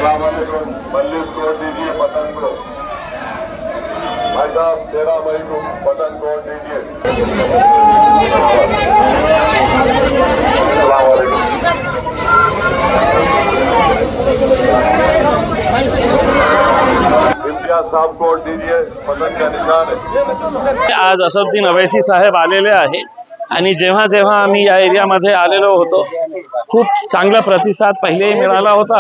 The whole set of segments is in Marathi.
सलाम अलैकुम। 42 कोड दीजिए पतन को। भाई साहब 13 मई को पतन कोड दीजिए। सलाम अलैकुम। इम्तियाज साहब कोड दीजिए, पतन का निशान है। आज असदुद्दीन अवैसी साहेब आलेले आहे आणि जेव्हा जेव्हा आम्ही या एरियामध्ये आलेलो होतो खूप चांगला प्रतिसाद पहिलेही मिळाला होता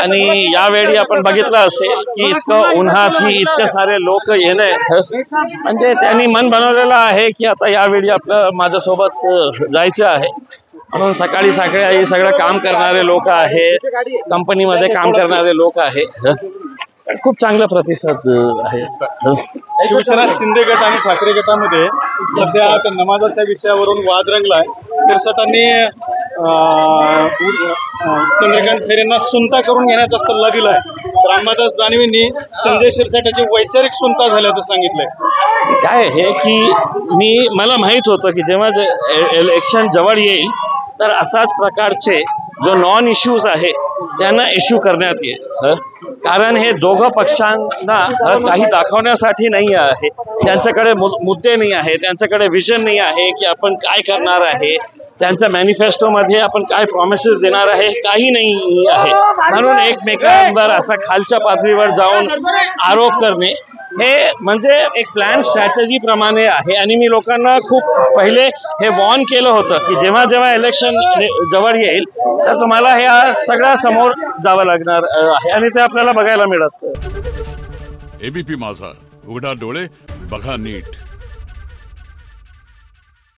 आणि यावेळी आपण बघितलं असेल की इतकं उन्हात ही इतके सारे लोक येणे म्हणजे त्यांनी मन बनवलेलं आहे की आता यावेळी आपलं माझ्यासोबत जायचं आहे म्हणून सकाळी सकाळी सगळं काम करणारे लोक आहे, कंपनीमध्ये काम करणारे लोक आहे, खूप चांगला प्रतिसाद आहे। शिवसेना शिंदे गट आणि ठाकरे गटामध्ये सध्या नमाजाच्या विषयावरून वाद रंगलाय। शिरसाटांनी चंद्रकांत खैरेंना सुनता करून घेण्याचा सल्ला दिलाय, तर अंबादास दानवेंनी संजय शिरसाटाची वैचारिक सुनता झाल्याचं सांगितलंय। काय आहे की मला माहित होतं की जेव्हा इलेक्शन जवळ येईल तर असाच प्रकारचे जो नॉन इश्यूज आहे त्यांना इश्यू करण्यात येईल, कारण हे दोघं पक्षांना काही दाखवण्यासाठी नाही आहे, त्यांच्याकडे मुद्दे नाही आहे, त्यांच्याकडे विजन नाही आहे की आपण काय करणार आहे, त्यांच्या मॅनिफेस्टोमध्ये आपण काय प्रॉमिसेस देणार आहे, काही नाही आहे। म्हणून एकमेकांवर असा खालच्या पातळीवर जाऊन आरोप करणे हे म्हणजे एक प्लॅन स्ट्रॅटेजी प्रमाणे आहे आणि मी लोकांना खूप पहिले हे वॉर्न केलं होतं की जेव्हा जेव्हा इलेक्शन जवळ येईल तर तुम्हाला ह्या सगळ्या समोर जावं लागणार आहे आणि ते आपल्याला बघायला मिळत। एबीपी माझा, उघडा डोळे बघा नीट।